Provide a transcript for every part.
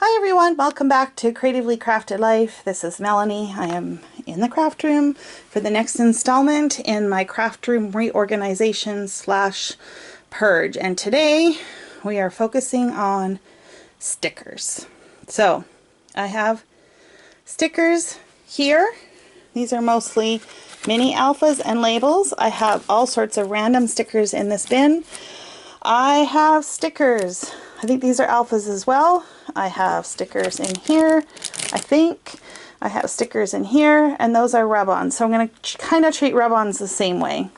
Hi everyone, welcome back to Creatively Crafted Life. This is Melanie. I am in the craft room for the next installment in my craft room reorganization slash purge. And today we are focusing on stickers. So I have stickers here. These are mostly mini alphas and labels. I have all sorts of random stickers in this bin. I have stickers. I think these are alphas as well. I have stickers in here. I think I have stickers in here, and those are rub-ons. So I'm going to kind of treat rub-ons the same way.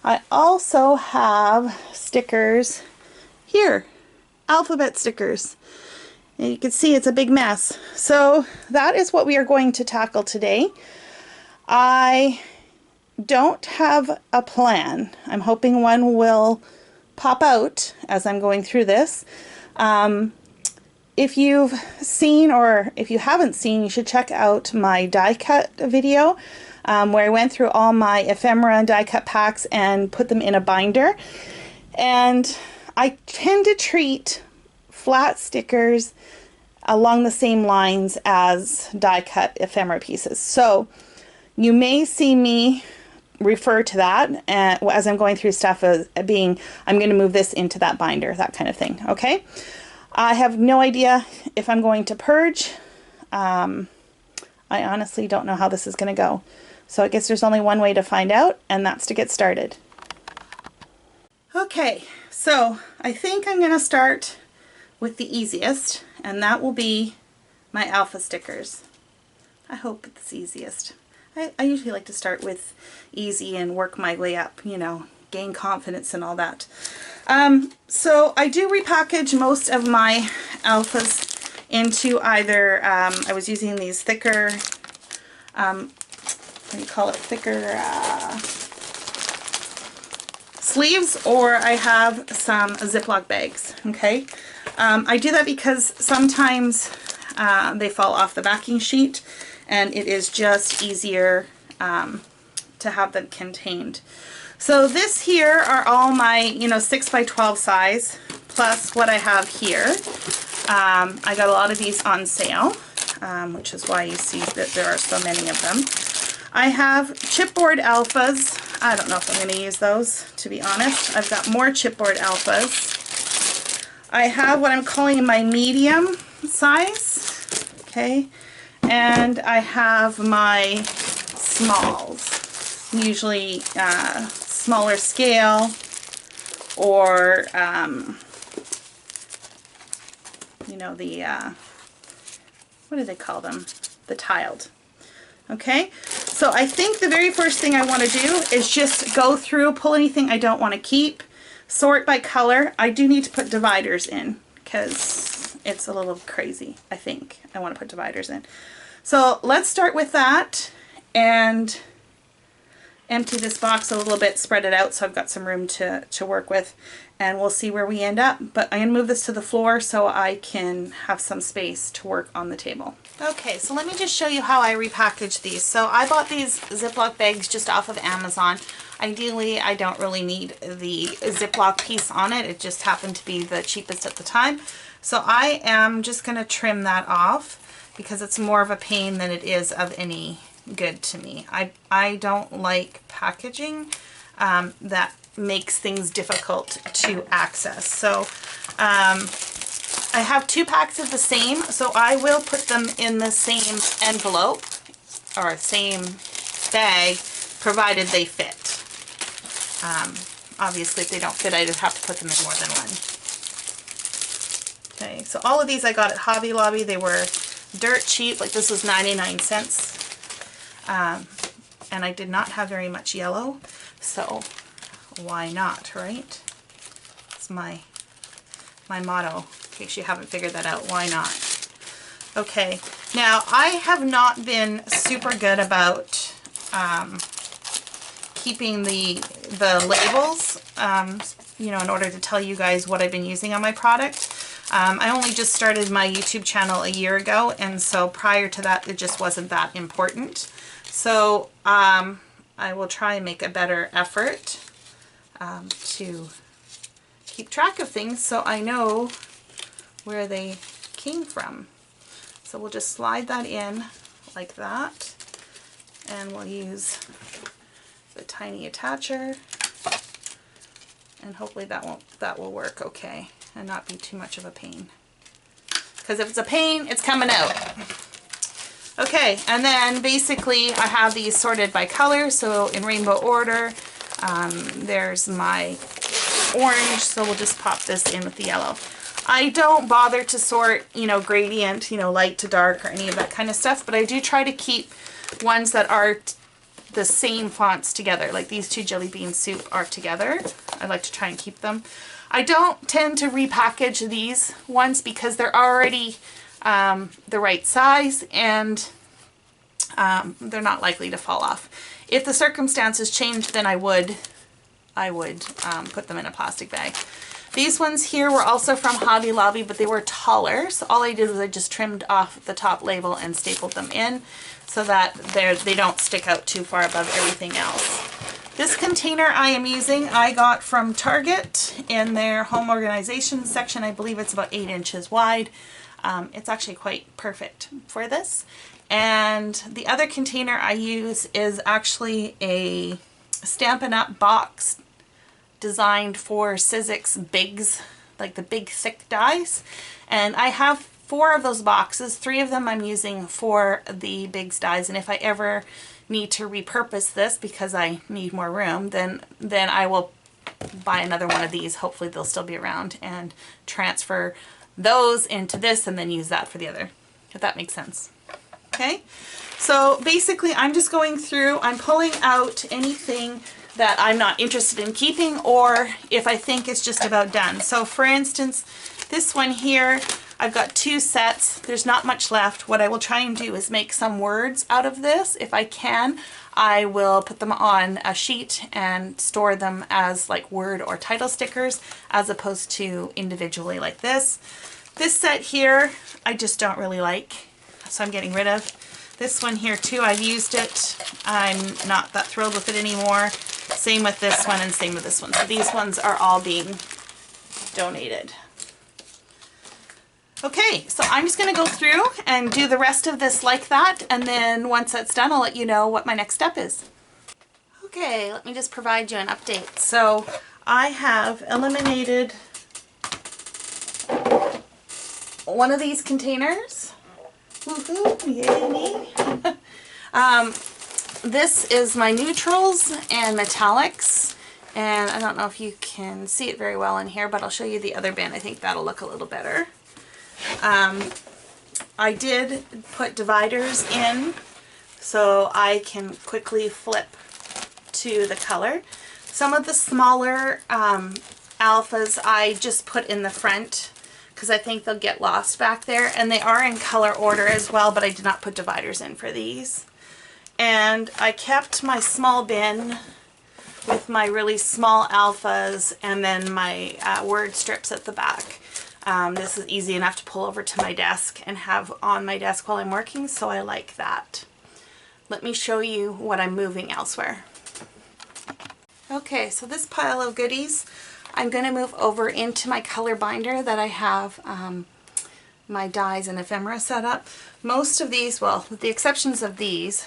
I also have stickers here, alphabet stickers. And you can see it's a big mess. So that is what we are going to tackle today. I don't have a plan. I'm hoping one will pop out as I'm going through this. If you've seen, or if you haven't seen, you should check out my die cut video where I went through all my ephemera and die cut packs and put them in a binder. And I tend to treat flat stickers along the same lines as die cut ephemera pieces. So you may see me refer to that as I'm going through stuff as being, I'm going to move this into that binder, that kind of thing. Okay. I have no idea if I'm going to purge. I honestly don't know how this is going to go. So I guess there's only one way to find out, and that's to get started. Okay, so I think I'm going to start with the easiest, and that will be my alpha stickers. I hope it's easiest. I usually like to start with easy and work my way up, you know, gain confidence and all that. So I do repackage most of my alphas into either, I was using these thicker, what do you call it, thicker sleeves, or I have some Ziploc bags, okay? I do that because sometimes they fall off the backing sheet, and it is just easier to have them contained. So this here are all my, 6 by 12 size, plus what I have here. I got a lot of these on sale, which is why you see that there are so many of them. I have chipboard alphas. I don't know if I'm going to use those, to be honest. I've got more chipboard alphas. I have what I'm calling my medium size, okay, and I have my smalls, usually smaller scale, or what do they call them? The tiled. Okay, so I think the very first thing I want to do is just go through, pull anything I don't want to keep, sort by color. I do need to put dividers in because it's a little crazy. I think I want to put dividers in. So let's start with that and empty this box a little bit, spread it out so I've got some room to work with, and we'll see where we end up. But I'm going to move this to the floor so I can have some space to work on the table. Okay, so let me just show you how I repackage these. So I bought these Ziploc bags just off of Amazon. Ideally, I don't really need the Ziploc piece on it. It just happened to be the cheapest at the time. So I am just going to trim that off because it's more of a pain than it is of any good to me. I don't like packaging that makes things difficult to access. So I have 2 packs of the same, so I will put them in the same envelope or same bag, provided they fit. Obviously if they don't fit, I just have to put them in more than one. Okay, so all of these I got at Hobby Lobby. They were dirt cheap, like this was 99 cents. And I did not have very much yellow, so why not, right? It's my motto, in case you haven't figured that out. Why not? Okay, now I have not been super good about keeping the labels, in order to tell you guys what I've been using on my product. I only just started my YouTube channel a year ago, and so prior to that it just wasn't that important. So I will try and make a better effort to keep track of things so I know where they came from. So we'll just slide that in like that, and we'll use the tiny attacher, and hopefully that will work okay and not be too much of a pain. Because if it's a pain, it's coming out. Okay, and then basically I have these sorted by color, so in rainbow order. There's my orange, so we'll just pop this in with the yellow. I don't bother to sort, you know, gradient, you know, light to dark or any of that kind of stuff, but I do try to keep ones that are the same fonts together, like these two Jelly Bean Soup are together. I like to try and keep them. I don't tend to repackage these ones because they're already the right size, and they're not likely to fall off. If the circumstances change, then I would put them in a plastic bag. These ones here were also from Hobby Lobby, but they were taller. So all I did was I just trimmed off the top label and stapled them in so that they don't stick out too far above everything else. This container I am using, I got from Target in their home organization section. I believe it's about 8 inches wide. It's actually quite perfect for this. And the other container I use is actually a Stampin' Up! Box designed for Sizzix Bigs, like the big thick dies. And I have 4 of those boxes. 3 of them I'm using for the Bigs dies, and if I ever need to repurpose this because I need more room, then I will buy another one of these. Hopefully they'll still be around, and transfer those into this and then use that for the other, if that makes sense. Okay, so basically I'm just going through, I'm pulling out anything that I'm not interested in keeping, or if I think it's just about done. So for instance, this one here, I've got 2 sets. There's not much left. What I will try and do is make some words out of this. If I can, I will put them on a sheet and store them as like word or title stickers, as opposed to individually like this. This set here, I just don't really like, so I'm getting rid of. This one here too, I've used it. I'm not that thrilled with it anymore. Same with this one and same with this one. So these ones are all being donated. Okay, so I'm just going to go through and do the rest of this like that, and then once that's done, I'll let you know what my next step is. Okay, let me just provide you an update. So I have eliminated one of these containers. Woohoo, yay me. This is my neutrals and metallics, and I don't know if you can see it very well in here, but I'll show you the other bin. I think that'll look a little better. I did put dividers in so I can quickly flip to the color. Some of the smaller alphas I just put in the front because I think they'll get lost back there, and they are in color order as well, but I did not put dividers in for these. And I kept my small bin with my really small alphas and then my word strips at the back. This is easy enough to pull over to my desk and have on my desk while I'm working, so I like that. Let me show you what I'm moving elsewhere. Okay, so this pile of goodies I'm going to move over into my color binder that I have my dies and ephemera set up. Most of these, well, with the exceptions of these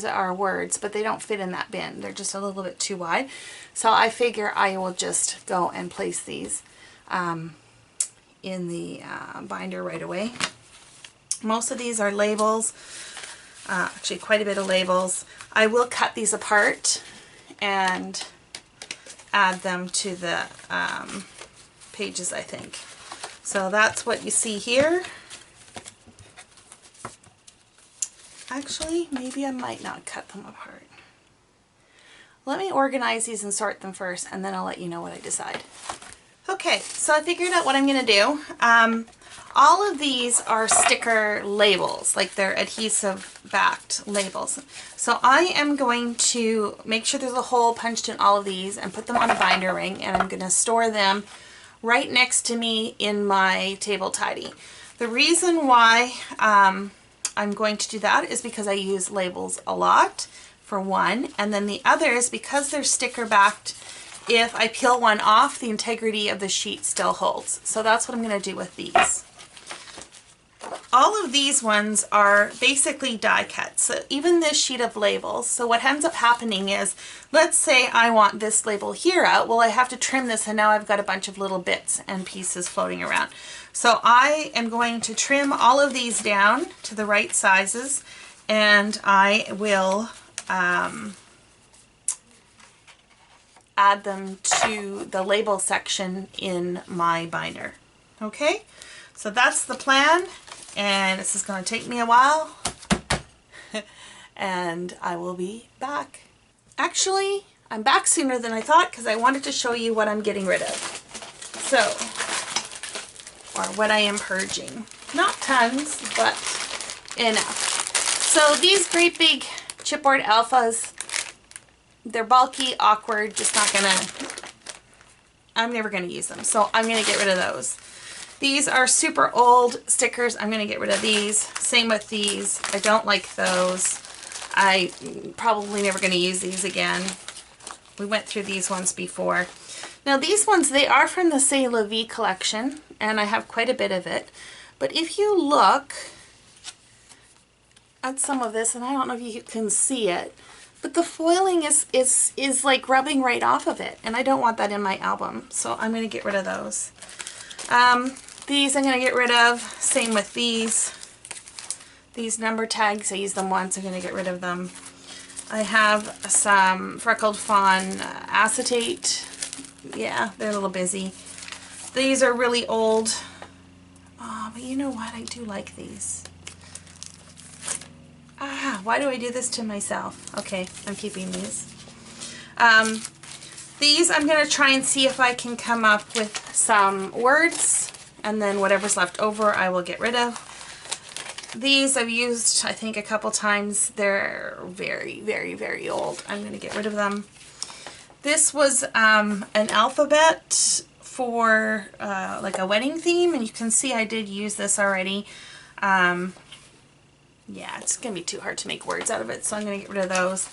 are words, but they don't fit in that bin. They're just a little bit too wide. So I figure I will just go and place these in the binder right away. Most of these are labels, actually quite a bit of labels. I will cut these apart and add them to the pages, I think. So that's what you see here. Actually, maybe I might not cut them apart. Let me organize these and sort them first, and then I'll let you know what I decide. Okay, so I figured out what I'm going to do. All of these are sticker labels, like they're adhesive backed labels. So I am going to make sure there's a hole punched in all of these and put them on a binder ring, and I'm going to store them right next to me in my table tidy. The reason why I'm going to do that is because I use labels a lot, for one, and then the other is because they're sticker backed. If I peel one off, the integrity of the sheet still holds. So that's what I'm going to do with these. all of these ones are basically die cuts. So even this sheet of labels, so what ends up happening is, let's say I want this label here out, well I have to trim this and now I've got a bunch of little bits and pieces floating around. So I am going to trim all of these down to the right sizes, and I will add them to the label section in my binder. Okay, so that's the plan, and this is going to take me a while and I will be back. Actually, I'm back sooner than I thought because I wanted to show you what I'm getting rid of. So, or what I am purging. Not tons, but enough. So these great big chipboard alphas, they're bulky, awkward, just not gonna, I'm never gonna use them. So I'm gonna get rid of those. These are super old stickers. I'm gonna get rid of these. Same with these. I don't like those. I probably never gonna use these again. We went through these ones before. Now these ones, they are from the C'est La Vie collection, and I have quite a bit of it. But if you look at some of this, and I don't know if you can see it, but the foiling is like rubbing right off of it, and I don't want that in my album, so I'm going to get rid of those. These I'm going to get rid of. Same with these. These number tags, I used them once, I'm going to get rid of them. I have some Freckled Fawn acetate. Yeah, they're a little busy. These are really old. Oh, but you know what? I do like these. Ah, why do I do this to myself? Okay, I'm keeping these. These I'm going to try and see if I can come up with some words, and then whatever's left over I will get rid of. These I've used, I think, a couple times. They're very, very, very old. I'm going to get rid of them. This was an alphabet for like a wedding theme, and you can see I did use this already. Yeah, it's going to be too hard to make words out of it, so I'm going to get rid of those.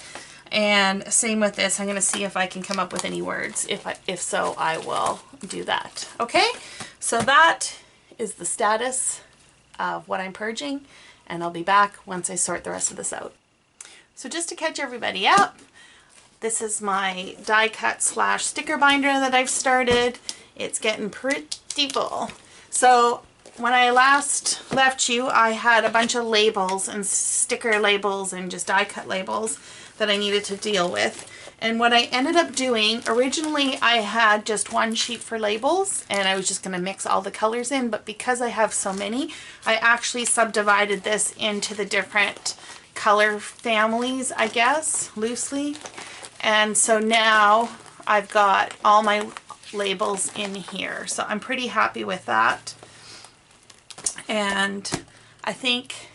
And same with this. I'm going to see if I can come up with any words. If so, I will do that. Okay, so that is the status of what I'm purging, and I'll be back once I sort the rest of this out. So just to catch everybody up, this is my die cut slash sticker binder that I've started. It's getting pretty full. So when I last left you, I had a bunch of labels and sticker labels and just die cut labels that I needed to deal with. And what I ended up doing, originally I had just one sheet for labels and I was just going to mix all the colors in, but because I have so many, I actually subdivided this into the different color families, I guess, loosely. And so now I've got all my labels in here. So I'm pretty happy with that. And I think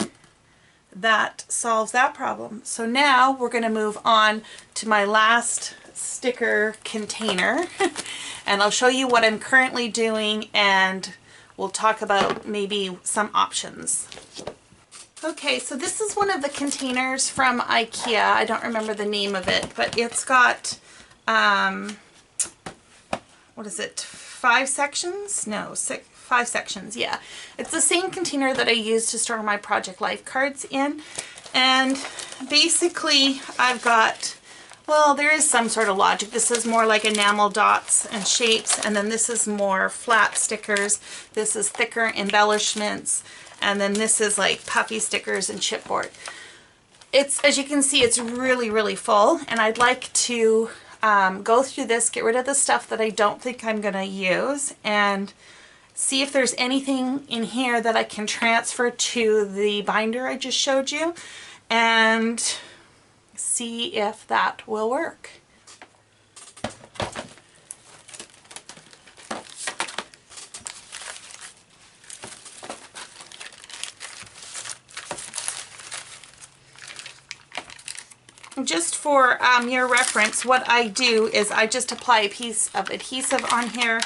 that solves that problem. So now we're going to move on to my last sticker container and I'll show you what I'm currently doing, and we'll talk about maybe some options. Okay, so this is one of the containers from IKEA. I don't remember the name of it, but it's got, what is it, 5 sections? No, 5 sections, yeah. It's the same container that I use to store my Project Life cards in. And basically I've got, well, there is some sort of logic. This is more like enamel dots and shapes, and then this is more flat stickers. This is thicker embellishments, and then this is like puffy stickers and chipboard. It's, as you can see, it's really, really full, and I'd like to go through this, get rid of the stuff that I don't think I'm going to use, and see if there's anything in here that I can transfer to the binder I just showed you, and see if that will work. Just for your reference, what I do is I just apply a piece of adhesive on here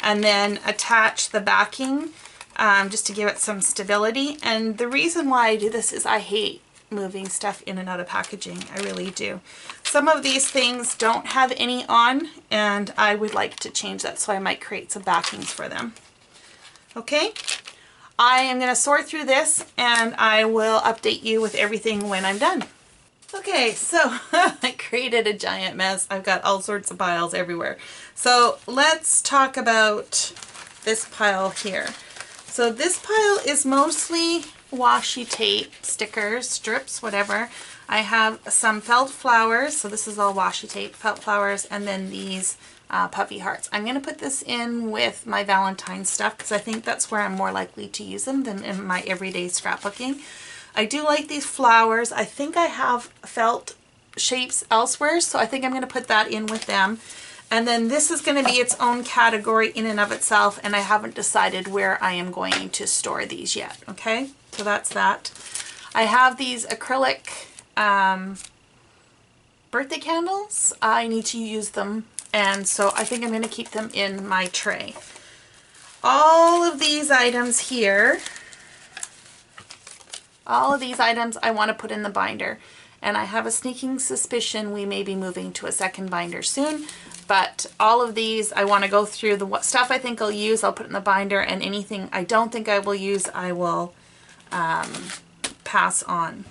and then attach the backing just to give it some stability. And the reason why I do this is I hate moving stuff in and out of packaging. I really do. Some of these things don't have any on, and I would like to change that, so I might create some backings for them. Okay, I am going to sort through this and I will update you with everything when I'm done. Okay, so I created a giant mess. I've got all sorts of piles everywhere. So let's talk about this pile here. So this pile is mostly washi tape, stickers, strips, whatever. I have some felt flowers, so this is all washi tape, felt flowers, and then these puffy hearts. I'm going to put this in with my Valentine's stuff because I think that's where I'm more likely to use them than in my everyday scrapbooking. I do like these flowers. I think I have felt shapes elsewhere, so I think I'm going to put that in with them. And then this is going to be its own category in and of itself, and I haven't decided where I am going to store these yet. Okay, so that's that. I have these acrylic birthday candles. I need to use them, and so I think I'm going to keep them in my tray. All of these items here, all of these items I want to put in the binder, and I have a sneaking suspicion we may be moving to a second binder soon, but all of these I want to go through. The stuff I think I'll use, I'll put in the binder, and anything I don't think I will use, I will pass on.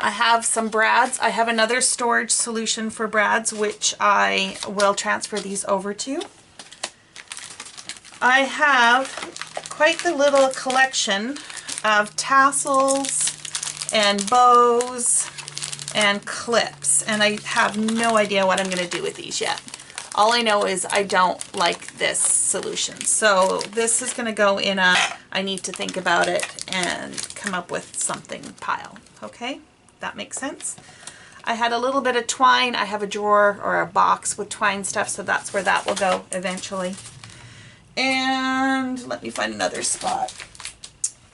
I have some brads. I have another storage solution for brads, which I will transfer these over to. I have quite the little collection of tassels and bows and clips, and I have no idea what I'm going to do with these yet. All I know is I don't like this solution, so this is going to go in a I need to think about it and come up with something pile. Okay, that makes sense. I had a little bit of twine. I have a drawer or a box with twine stuff, so that's where that will go eventually. And let me find another spot.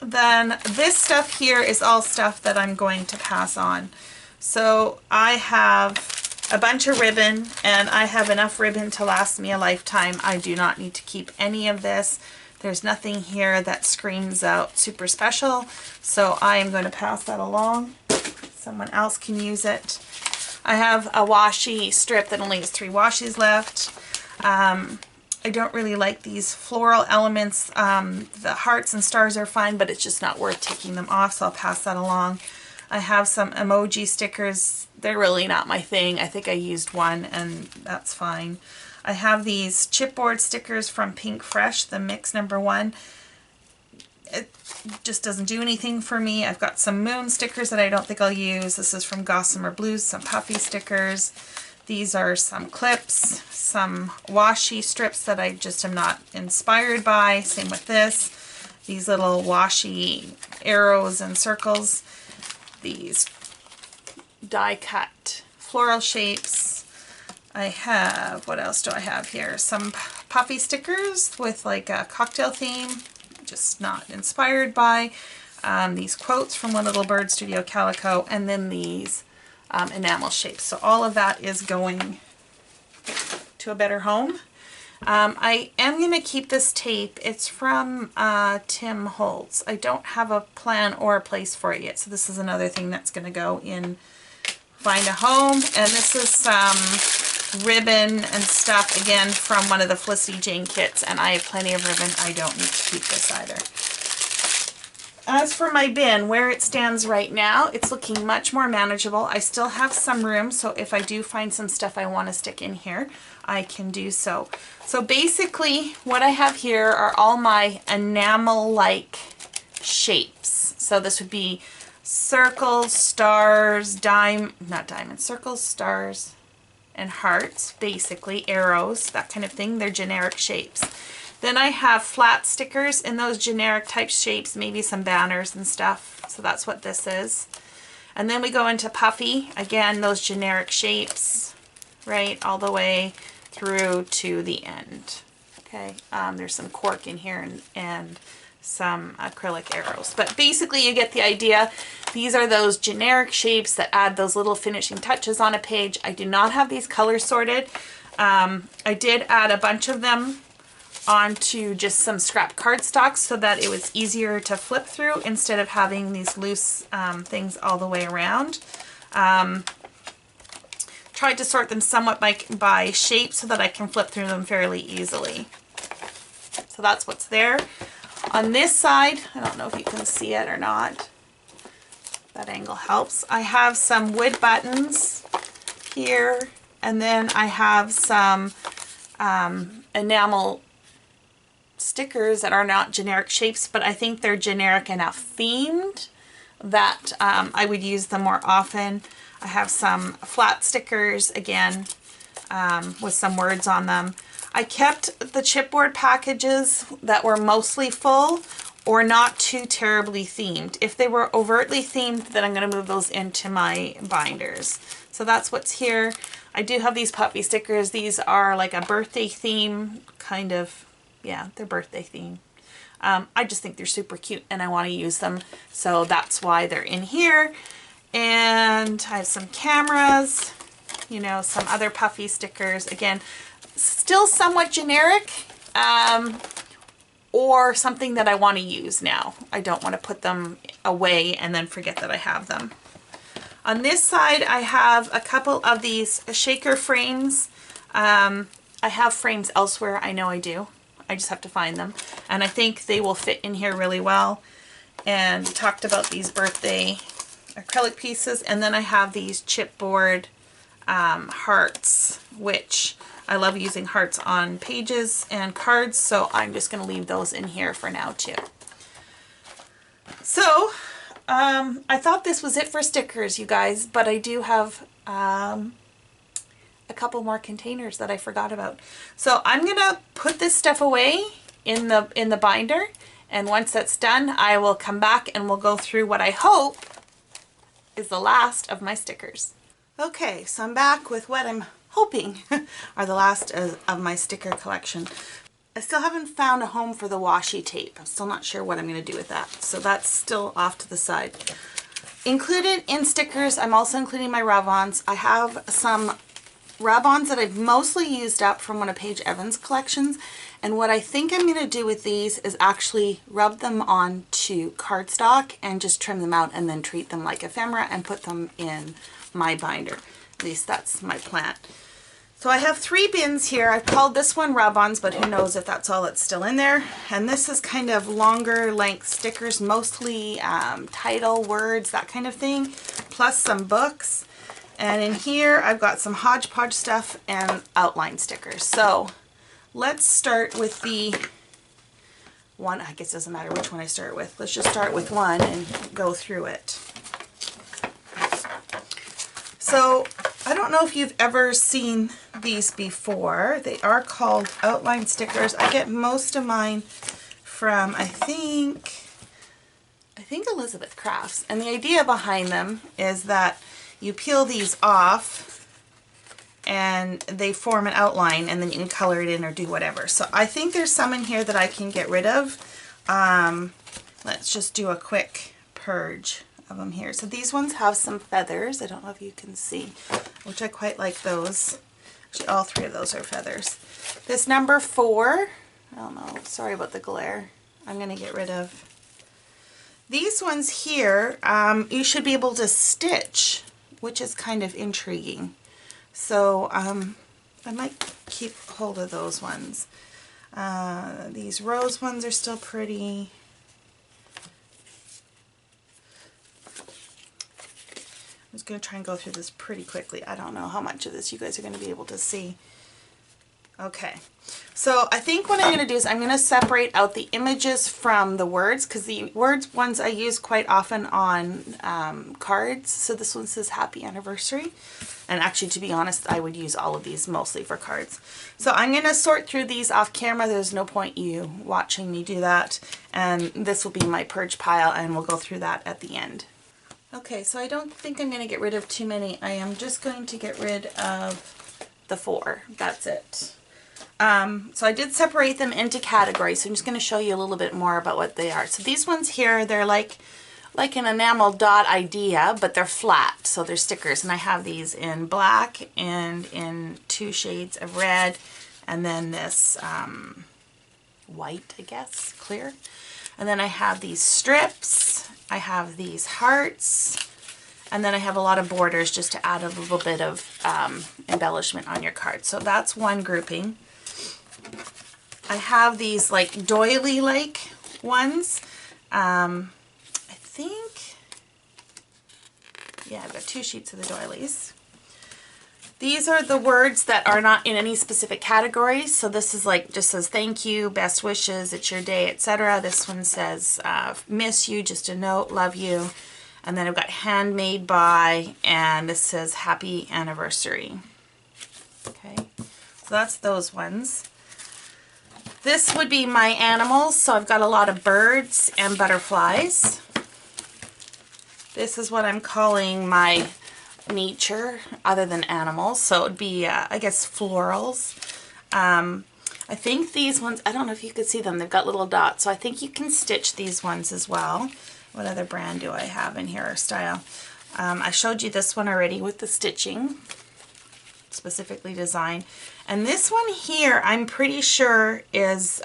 Then this stuff here is all stuff that I'm going to pass on. So I have a bunch of ribbon, and I have enough ribbon to last me a lifetime. I do not need to keep any of this. There's nothing here that screams out super special, so I am going to pass that along. Someone else can use it. I have a washi strip that only has 3 washes left. I don't really like these floral elements. The hearts and stars are fine, but it's just not worth taking them off, so I'll pass that along. I have some emoji stickers. They're really not my thing. I think I used one, and that's fine. I have these chipboard stickers from Pink Fresh, the mix #1. It just doesn't do anything for me. I've got some moon stickers that I don't think I'll use. This is from Gossamer Blues, some puffy stickers. These are some clips, some washi strips that I just am not inspired by. Same with this. These little washi arrows and circles. These die cut floral shapes. I have, what else do I have here? Some puffy stickers with like a cocktail theme. Just not inspired by. These quotes from One Little Bird Studio Calico, and then these enamel shapes. So all of that is going to a better home. I am going to keep this tape. It's from Tim Holtz. I don't have a plan or a place for it yet, so this is another thing that's going to go in Find a Home. And this is some ribbon and stuff, again, from one of the Felicity Jane kits, and I have plenty of ribbon. I don't need to keep this either. As for my bin, where it stands right now, it's looking much more manageable. I still have some room, so if I do find some stuff I want to stick in here, I can do so. So basically, what I have here are all my enamel-like shapes. So this would be circles, stars, circles, stars, and hearts, basically, arrows, that kind of thing. They're generic shapes. Then I have flat stickers in those generic type shapes, maybe some banners and stuff. So that's what this is. And then we go into puffy. Again, those generic shapes, right, all the way through to the end. Okay, there's some cork in here and some acrylic arrows. But basically you get the idea. These are those generic shapes that add those little finishing touches on a page. I do not have these color sorted. I did add a bunch of them onto just some scrap cardstock so that it was easier to flip through instead of having these loose things all the way around. Tried to sort them somewhat by shape so that I can flip through them fairly easily. So that's what's there. On this side, I don't know if you can see it or not. That angle helps. I have some wood buttons here, and then I have some enamel stickers that are not generic shapes, but I think they're generic enough themed that I would use them more often. I have some flat stickers, again, with some words on them. I kept the chipboard packages that were mostly full or not too terribly themed. If they were overtly themed, then I'm going to move those into my binders. So that's what's here. I do have these puppy stickers. These are like a birthday theme, kind of, yeah, they're birthday theme. I just think they're super cute and I want to use them. So that's why they're in here. And I have some cameras, you know, some other puffy stickers. Again, still somewhat generic, or something that I want to use now. I don't want to put them away and then forget that I have them. On this side, I have a couple of these shaker frames. I have frames elsewhere, I know I do. I just have to find them. And I think they will fit in here really well. And we talked about these birthday acrylic pieces. And then I have these chipboard hearts, which I love using hearts on pages and cards, so I'm just going to leave those in here for now too. So I thought this was it for stickers, you guys, but I do have a couple more containers that I forgot about. So I'm going to put this stuff away in the binder, and once that's done, I will come back and we'll go through what I hope is the last of my stickers. Okay, so I'm back with what I'm hoping are the last of my sticker collection. I still haven't found a home for the washi tape. I'm still not sure what I'm going to do with that. So that's still off to the side. Included in stickers, I'm also including my rub-ons. I have some rub-ons that I've mostly used up from one of Paige Evans' collections. And what I think I'm going to do with these is actually rub them onto cardstock and just trim them out and then treat them like ephemera and put them in my binder. At least that's my plan. So I have 3 bins here. I've called this one rub-ons, but who knows if that's all that's still in there. And this is kind of longer length stickers, mostly title, words, that kind of thing, plus some books. And in here I've got some hodgepodge stuff and outline stickers. So let's start with the one. I guess it doesn't matter which one I start with. Let's just start with one and go through it. So I don't know if you've ever seen these before. They are called outline stickers. I get most of mine from, I think Elizabeth Crafts. And the idea behind them is that you peel these off and they form an outline and then you can color it in or do whatever. So I think there's some in here that I can get rid of. Let's just do a quick purge of them here. So these ones have some feathers. I don't know if you can see, which I quite like those. Actually, all 3 of those are feathers. This number 4, I don't know, sorry about the glare. I'm going to get rid of. These ones here, you should be able to stitch, which is kind of intriguing. So I might keep hold of those ones. These rose ones are still pretty. I'm just going to try and go through this pretty quickly. I don't know how much of this you guys are going to be able to see. Okay, so I think what I'm going to do is I'm going to separate out the images from the words, because the words ones I use quite often on cards. So this one says happy anniversary, and actually, to be honest, I would use all of these mostly for cards. So I'm going to sort through these off camera. There's no point you watching me do that, and this will be my purge pile, and we'll go through that at the end. Okay, so I don't think I'm going to get rid of too many. I am just going to get rid of the 4. That's it. So I did separate them into categories, so I'm just going to show you a little bit more about what they are. So these ones here, they're like an enamel dot idea, but they're flat, so they're stickers. And I have these in black and in 2 shades of red, and then this white, I guess, clear. And then I have these strips, I have these hearts, and then I have a lot of borders just to add a little bit of embellishment on your card. So that's one grouping. I have these like doily-like ones. I think, yeah, I've got 2 sheets of the doilies. These are the words that are not in any specific categories. So this is like, just says thank you, best wishes, it's your day, etc. This one says miss you, just a note, love you. And then I've got handmade by, and this says happy anniversary. Okay, so that's those ones. This would be my animals. So I've got a lot of birds and butterflies. This is what I'm calling my nature other than animals, so it would be I guess florals. I think these ones, I don't know if you could see them, they've got little dots, so I think you can stitch these ones as well. What other brand do I have in here or style? I showed you this one already with the stitching, specifically designed. And this one here I'm pretty sure is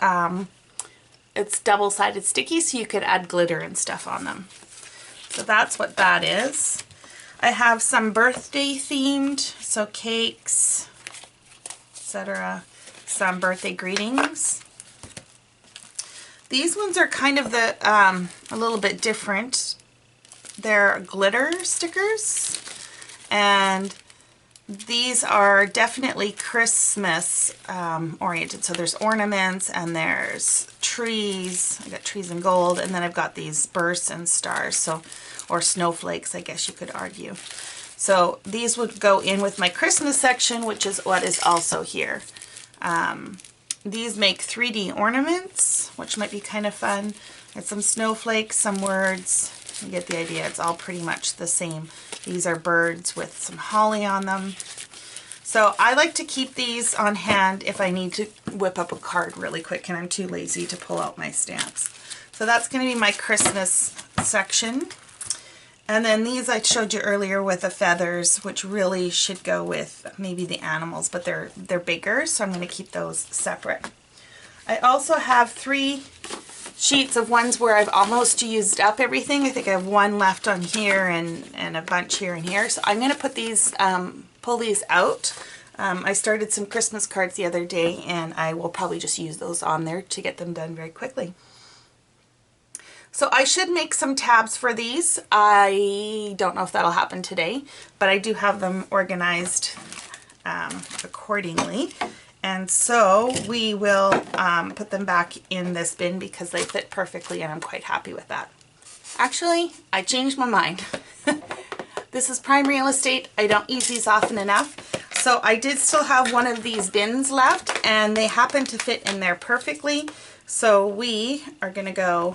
it's double-sided sticky, so you could add glitter and stuff on them. So that's what that is. I have some birthday themed, so cakes, etc. Some birthday greetings. These ones are kind of the a little bit different. They're glitter stickers, and these are definitely Christmas oriented. So there's ornaments and there's trees. I got trees in gold, and then I've got these bursts and stars. So, or snowflakes, I guess you could argue. So these would go in with my Christmas section, which is what is also here. These make 3D ornaments, which might be kind of fun. It's some snowflakes, some words. You get the idea. It's all pretty much the same. These are birds with some holly on them. So I like to keep these on hand if I need to whip up a card really quick and I'm too lazy to pull out my stamps. So that's going to be my Christmas section. And then these I showed you earlier with the feathers, which really should go with maybe the animals, but they're bigger, so I'm going to keep those separate. I also have 3 sheets of ones where I've almost used up everything. I think I have 1 left on here and a bunch here and here. So I'm going to put these, pull these out. I started some Christmas cards the other day, and I will probably just use those on there to get them done very quickly. So I should make some tabs for these. I don't know if that'll happen today, but I do have them organized accordingly. And so we will put them back in this bin because they fit perfectly, and I'm quite happy with that. Actually, I changed my mind. This is prime real estate. I don't use these often enough. So I did still have one of these bins left, and they happen to fit in there perfectly. So we are going to go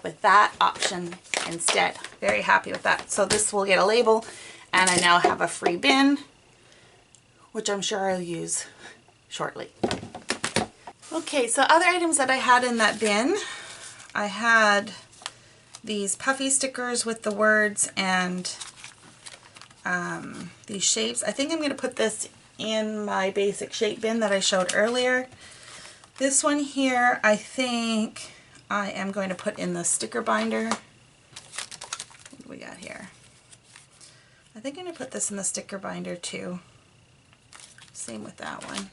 with that option instead. Very happy with that. So this will get a label, and I now have a free bin, which I'm sure I'll use shortly. Okay, so other items that I had in that bin, I had these puffy stickers with the words and these shapes. I think I'm going to put this in my basic shape bin that I showed earlier. This one here, I think I am going to put in the sticker binder. What do we got here? I think I'm going to put this in the sticker binder too. Same with that one.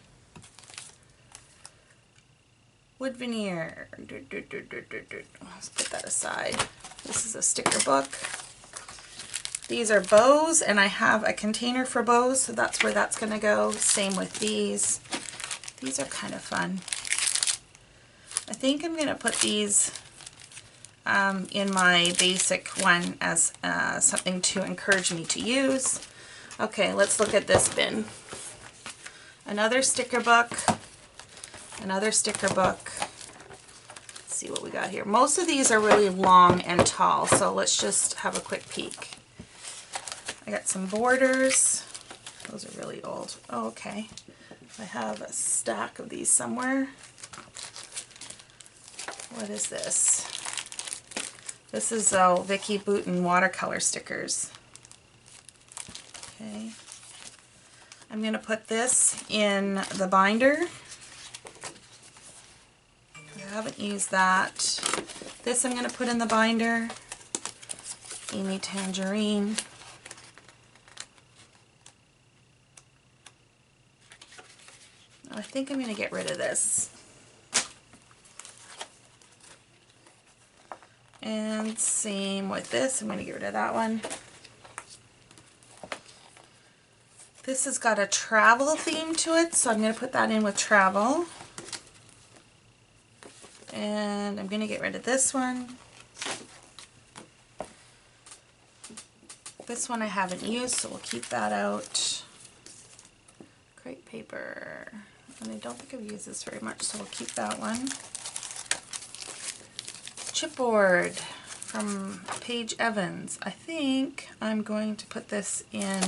Wood veneer. Let's put that aside. This is a sticker book. These are bows, and I have a container for bows, so that's where that's going to go. Same with these. These are kind of fun. I think I'm going to put these in my basic one as something to encourage me to use. Okay, let's look at this bin. Another sticker book, another sticker book. Let's see what we got here. Most of these are really long and tall, so let's just have a quick peek. I got some borders. Those are really old. Oh, okay. I have a stack of these somewhere. What is this? This is Vicky Bouton watercolor stickers. Okay. I'm going to put this in the binder. I haven't used that. This I'm going to put in the binder. Amy Tangerine. I think I'm going to get rid of this. And same with this. I'm going to get rid of that one. This has got a travel theme to it, so I'm going to put that in with travel. And I'm going to get rid of this one. This one I haven't used, so we'll keep that out. Crepe paper. And I don't think I've used this very much, so we'll keep that one. Chipboard from Paige Evans. I think I'm going to put this in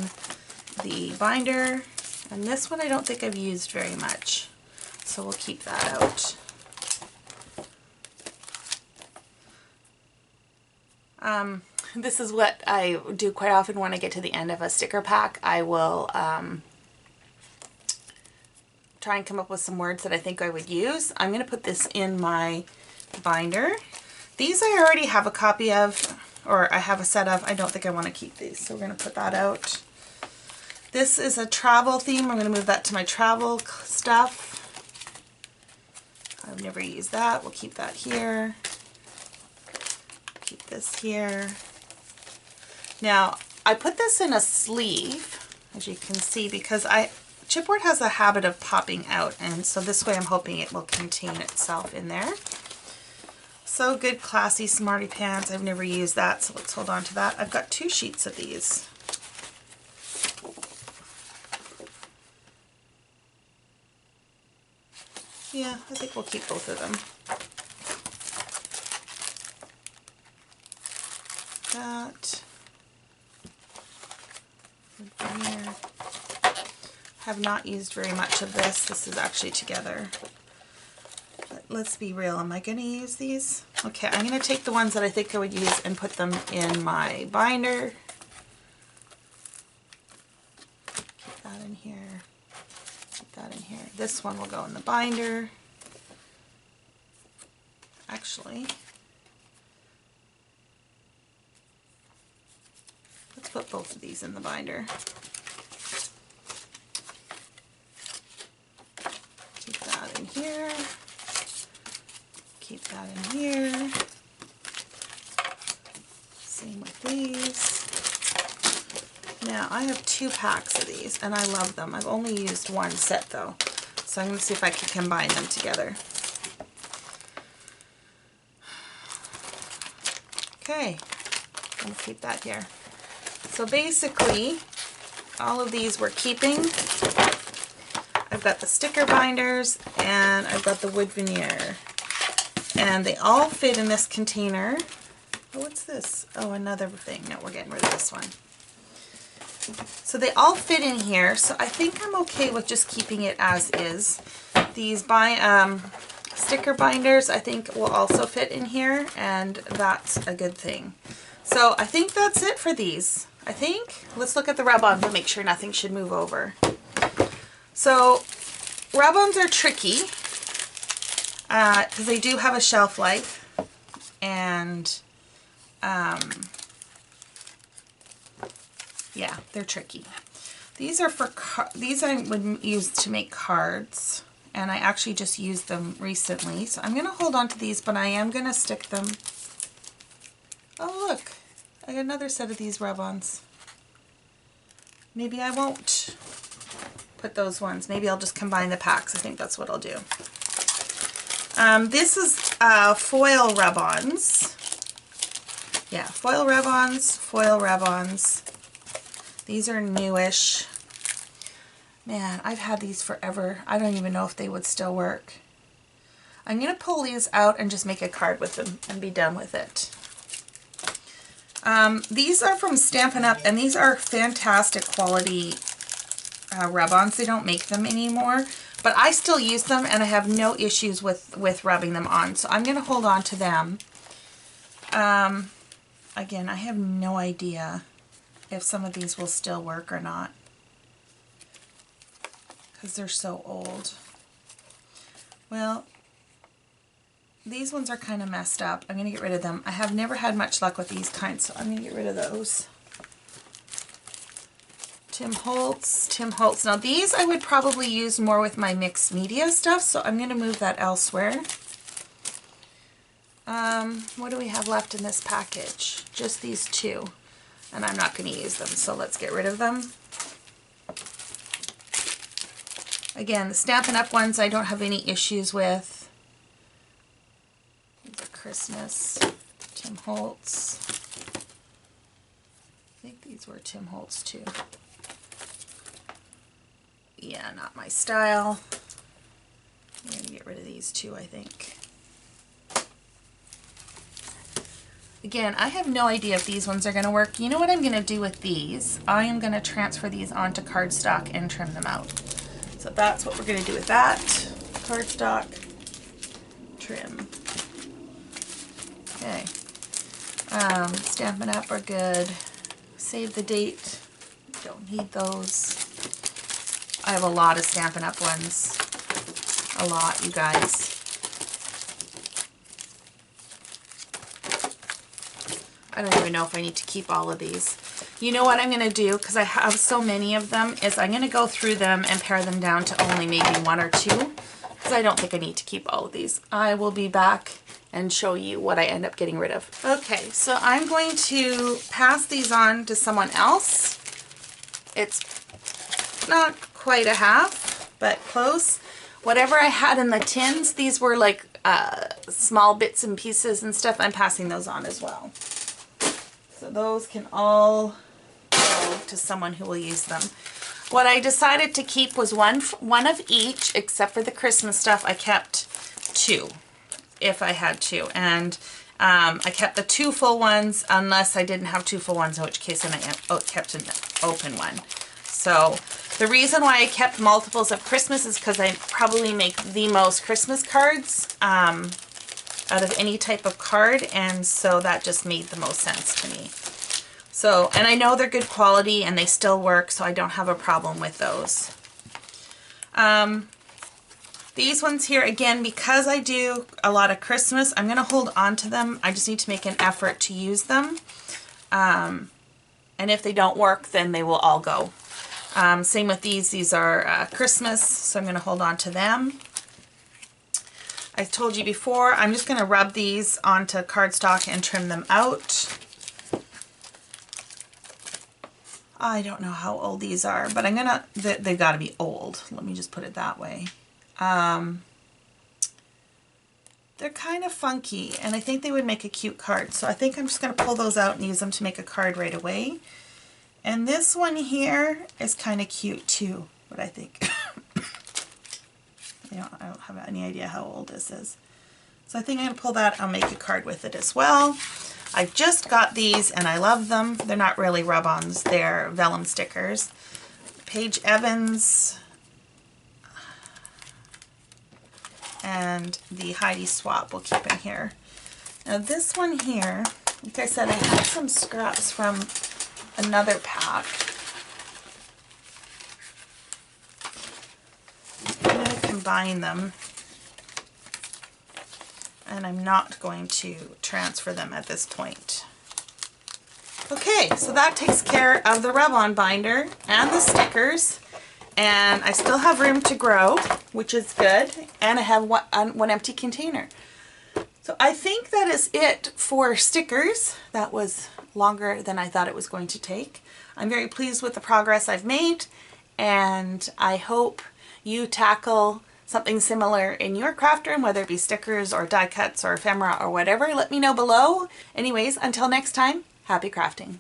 the binder, and this one I don't think I've used very much, so we'll keep that out. This is what I do quite often when I get to the end of a sticker pack. I will try and come up with some words that I think I would use. I'm going to put this in my binder. These I already have a copy of, or I have a set of. I don't think I want to keep these, so we're going to put that out. This is a travel theme. I'm going to move that to my travel stuff. I've never used that. We'll keep that here. Keep this here. Now, I put this in a sleeve, as you can see, because chipboard has a habit of popping out, and so this way I'm hoping it will contain itself in there. So Good Classy Smarty Pants. I've never used that, so let's hold on to that. I've got 2 sheets of these. Yeah, I think we'll keep both of them. That. Here. Have not used very much of this. This is actually together. But let's be real. Am I going to use these? Okay, I'm going to take the ones that I think I would use and put them in my binder. Keep that in here. Keep that in here. This one will go in the binder. Actually, let's put both of these in the binder. Keep that in here. Keep that in here. Same with these. Now I have 2 packs of these and I love them. I've only used 1 set though. So I'm going to see if I can combine them together. Okay, I'm going to keep that here. So basically, all of these we're keeping. I've got the sticker binders and I've got the wood veneer. And they all fit in this container. Oh, what's this? Oh, another thing. No, we're getting rid of this one. So they all fit in here, so I think I'm okay with just keeping it as is. These sticker binders I think will also fit in here, and that's a good thing. So I think that's it for these. I think. Let's look at the rub-ons and make sure nothing should move over. So rub-ons are tricky because they do have a shelf life, and yeah, they're tricky. These are for these I would use to make cards, and I actually just used them recently. So I'm going to hold on to these, but I am going to stick them. Oh look, I got another set of these rub-ons. Maybe I won't put those ones. Maybe I'll just combine the packs. I think that's what I'll do. This is foil rub-ons. Yeah, foil rub-ons, foil rub-ons. These are newish. Man, I've had these forever. I don't even know if they would still work. I'm going to pull these out and just make a card with them and be done with it. These are from Stampin' Up! And these are fantastic quality rub-ons. They don't make them anymore, but I still use them and I have no issues with rubbing them on. So I'm going to hold on to them. Again, I have no idea if some of these will still work or not, because they're so old. Well, these ones are kind of messed up. I'm going to get rid of them. I have never had much luck with these kinds, so I'm going to get rid of those. Tim Holtz. Now these I would probably use more with my mixed media stuff, so I'm going to move that elsewhere. What do we have left in this package? Just these two. And I'm not going to use them, so let's get rid of them. Again, the Stampin' Up! Ones I don't have any issues with. These are Christmas. Tim Holtz. I think these were Tim Holtz too. Yeah, not my style. I'm going to get rid of these two, I think. Again, I have no idea if these ones are going to work. You know what I'm going to do with these? I am going to transfer these onto cardstock and trim them out. So that's what we're going to do with that. Cardstock, trim. Okay. Stampin' Up! Are good. Save the date. Don't need those. I have a lot of Stampin' Up! Ones. A lot, you guys. I don't even know if I need to keep all of these. You know what I'm going to do, because I have so many of them, is I'm going to go through them and pare them down to only maybe one or two, because I don't think I need to keep all of these. I will be back and show you what I end up getting rid of. Okay, so I'm going to pass these on to someone else. It's not quite a half, but close. Whatever I had in the tins, these were like small bits and pieces and stuff. I'm passing those on as well. So those can all go to someone who will use them. What I decided to keep was one of each, except for the Christmas stuff. I kept two, if I had to. And I kept the two full ones, unless I didn't have two full ones, in which case then I kept an open one. So the reason why I kept multiples of Christmas is because I probably make the most Christmas cards out of any type of card, and so that just made the most sense to me. So, and I know they're good quality and they still work, so I don't have a problem with those. These ones here, again, because I do a lot of Christmas, I'm going to hold on to them. I just need to make an effort to use them. And if they don't work, then they will all go. Same with these. These are Christmas, so I'm going to hold on to them. I told you before, I'm just going to rub these onto cardstock and trim them out. I don't know how old these are, but I'm going to, they've got to be old. Let me just put it that way. They're kind of funky, and I think they would make a cute card. So I think I'm just going to pull those out and use them to make a card right away. And this one here is kind of cute too, but I think I don't have any idea how old this is. So I think I'm going to pull that. I'll make a card with it as well. I just got these and I love them. They're not really rub-ons, they're vellum stickers. Paige Evans and the Heidi Swap we'll keep in here. Now this one here, like I said, I had some scraps from another pack. I'm going to combine them, and I'm not going to transfer them at this point. Okay, so that takes care of the rub-on binder and the stickers, and I still have room to grow, which is good, and I have one empty container. So I think that is it for stickers. That was longer than I thought it was going to take. I'm very pleased with the progress I've made, and I hope you tackle something similar in your craft room, whether it be stickers or die cuts or ephemera or whatever. Let me know below. Anyways, until next time, happy crafting.